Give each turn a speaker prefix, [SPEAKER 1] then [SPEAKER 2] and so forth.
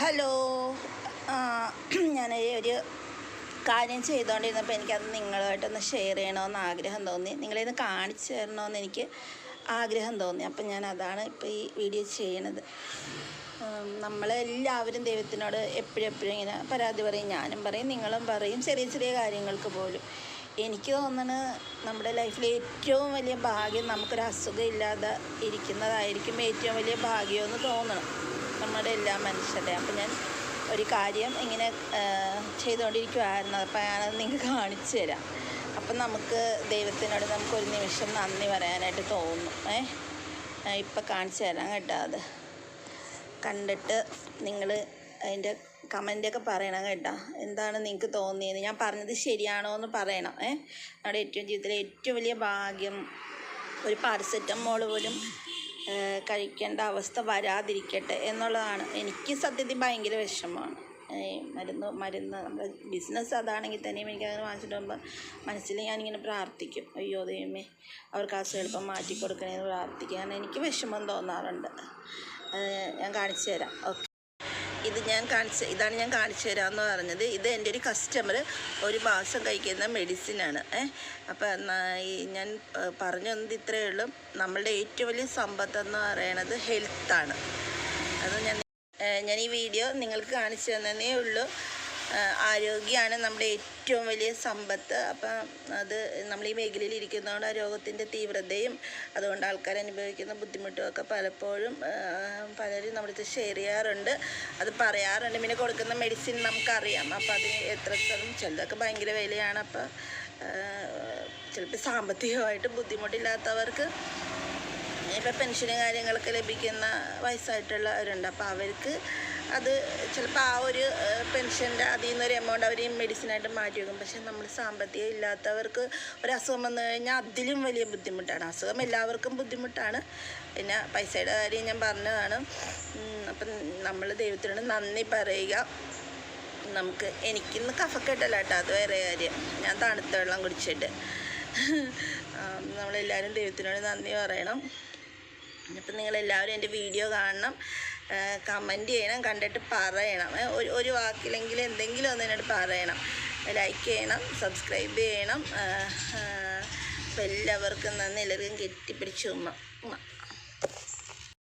[SPEAKER 1] Hello. ഞാൻ ഒരു കാര്യം ചെയ്തുകൊണ്ടിരുന്നപ്പോൾ എനിക്കത് നിങ്ങളുമായിട്ടൊന്ന് ഷെയർ ചെയ്യണമെന്ന് ആഗ്രഹം തോന്നി, നിങ്ങളിന്ന് കാണിച്ചു തരണമെന്ന് എനിക്ക് ആഗ്രഹം തോന്നി. അപ്പം ഞാൻ അതാണ് ഇപ്പോൾ ഈ വീഡിയോ ചെയ്യണത്. നമ്മളെല്ലാവരും ദൈവത്തിനോട് എപ്പോഴും ഇങ്ങനെ പരാതി പറയും, ഞാനും പറയും, നിങ്ങളും പറയും, ചെറിയ ചെറിയ കാര്യങ്ങൾക്ക് പോലും. എനിക്ക് തോന്നുന്നത് നമ്മുടെ ലൈഫിലെ ഏറ്റവും വലിയ ഭാഗ്യം നമുക്കൊരു അസുഖം ഇല്ലാതെ ഇരിക്കുന്നതായിരിക്കും ഏറ്റവും വലിയ ഭാഗ്യമെന്ന് തോന്നണം നമ്മുടെ എല്ലാ മനുഷ്യരുടെയും. അപ്പം ഞാൻ ഒരു കാര്യം ഇങ്ങനെ ചെയ്തുകൊണ്ടിരിക്കുമായിരുന്നു, അപ്പം ഞാനത് നിങ്ങൾക്ക് കാണിച്ചു തരാം. അപ്പം നമുക്ക് ദൈവത്തിനോട് നമുക്കൊരു നിമിഷം നന്ദി പറയാനായിട്ട് തോന്നും. ഇപ്പം കാണിച്ചു തരാം കേട്ടോ. അത് കണ്ടിട്ട് നിങ്ങൾ അതിൻ്റെ കമൻ്റൊക്കെ പറയണം കേട്ടോ. എന്താണ് നിങ്ങൾക്ക് തോന്നിയത്, ഞാൻ പറഞ്ഞത് ശരിയാണോ എന്ന് പറയണം. നമ്മുടെ ജീവിതത്തിലെ ഏറ്റവും വലിയ ഭാഗ്യം ഒരു പാരസെറ്റമോൾ പോലും കഴിക്കേണ്ട അവസ്ഥ വരാതിരിക്കട്ടെ എന്നുള്ളതാണ്. എനിക്ക് സത്യത്തിൽ ഭയങ്കര വിഷമമാണ്. മരുന്ന് നമ്മുടെ ബിസിനസ് അതാണെങ്കിൽ തന്നെയും എനിക്കങ്ങനെ വാങ്ങിച്ചിട്ട് പോകുമ്പോൾ മനസ്സിൽ ഞാനിങ്ങനെ പ്രാർത്ഥിക്കും, അയ്യോ ദൈവമേ അവർക്ക് അസുഖം എളുപ്പം മാറ്റി കൊടുക്കണേന്ന് പ്രാർത്ഥിക്കും. കാരണം എനിക്ക് വിഷമം തോന്നാറുണ്ട്. ഞാൻ കാണിച്ചു തരാം. ഓക്കെ, ഇതാണ് ഞാൻ കാണിച്ചു തരാമെന്ന് പറഞ്ഞത്. ഇത് എൻ്റെ ഒരു കസ്റ്റമർ ഒരു മാസം കഴിക്കുന്ന മെഡിസിനാണ്. അപ്പം ഞാൻ പറഞ്ഞു തന്നത് ഇത്രയേ ഉള്ളൂ. നമ്മളുടെ ഏറ്റവും വലിയ സമ്പത്തെന്ന് പറയണത് ഹെൽത്താണ്. അത് ഞാൻ ഈ വീഡിയോ നിങ്ങൾക്ക് കാണിച്ചു തന്നേ ഉള്ളൂ. ആരോഗ്യമാണ് നമ്മുടെ ഏറ്റവും വലിയ സമ്പത്ത്. അപ്പം അത് നമ്മൾ ഈ മേഖലയിൽ ഇരിക്കുന്നതുകൊണ്ട് ആ രോഗത്തിൻ്റെ തീവ്രതയും അതുകൊണ്ട് ആൾക്കാർ അനുഭവിക്കുന്ന ബുദ്ധിമുട്ടും ഒക്കെ പലപ്പോഴും പലരും നമ്മുടെ ഷെയർ ചെയ്യാറുണ്ട്, അത് പറയാറുണ്ട്. പിന്നെ കൊടുക്കുന്ന മെഡിസിൻ നമുക്കറിയാം. അപ്പം അതിന് എത്രത്തോളം ചിലതൊക്കെ ഭയങ്കര വിലയാണ്. അപ്പം ചിലപ്പോൾ സാമ്പത്തികമായിട്ട് ബുദ്ധിമുട്ടില്ലാത്തവർക്ക് ഇപ്പം പെൻഷനും കാര്യങ്ങളൊക്കെ ലഭിക്കുന്ന വയസ്സായിട്ടുള്ളവരുണ്ട്. അപ്പോൾ അവർക്ക് അത് ചിലപ്പോൾ ആ ഒരു പെൻഷൻ്റെ അതിൽ നിന്നൊരു എമൗണ്ട് അവർ മെഡിസിനായിട്ട് മാറ്റി വയ്ക്കും. പക്ഷെ നമ്മൾ സാമ്പത്തികം ഇല്ലാത്തവർക്ക് ഒരസുഖം വന്നു കഴിഞ്ഞാൽ അതിലും വലിയ ബുദ്ധിമുട്ടാണ്. അസുഖം എല്ലാവർക്കും ബുദ്ധിമുട്ടാണ്. പിന്നെ പൈസയുടെ കാര്യം ഞാൻ പറഞ്ഞതാണ്. അപ്പം നമ്മൾ ദൈവത്തിനോട് നന്ദി പറയുക. എനിക്കിന്ന് കഫക്കെട്ടല്ല കേട്ടോ, അത് വേറെ കാര്യം. ഞാൻ തണുത്ത വെള്ളം കുടിച്ചിട്ട് നമ്മളെല്ലാവരും ദൈവത്തിനോട് നന്ദി പറയണം. അപ്പം നിങ്ങളെല്ലാവരും എൻ്റെ വീഡിയോ കാണണം, കമൻറ്റ് ചെയ്യണം, കണ്ടിട്ട് പറയണം. ഒരു വാക്കിലെങ്കിലും എന്തെങ്കിലും ഒന്ന് എന്നോട് പറയണം. ലൈക്ക് ചെയ്യണം, സബ്സ്ക്രൈബ് ചെയ്യണം. അപ്പം എല്ലാവർക്കും നന്ദി. എല്ലാവർക്കും കെട്ടിപ്പിടിച്ച് ഉമ്മ.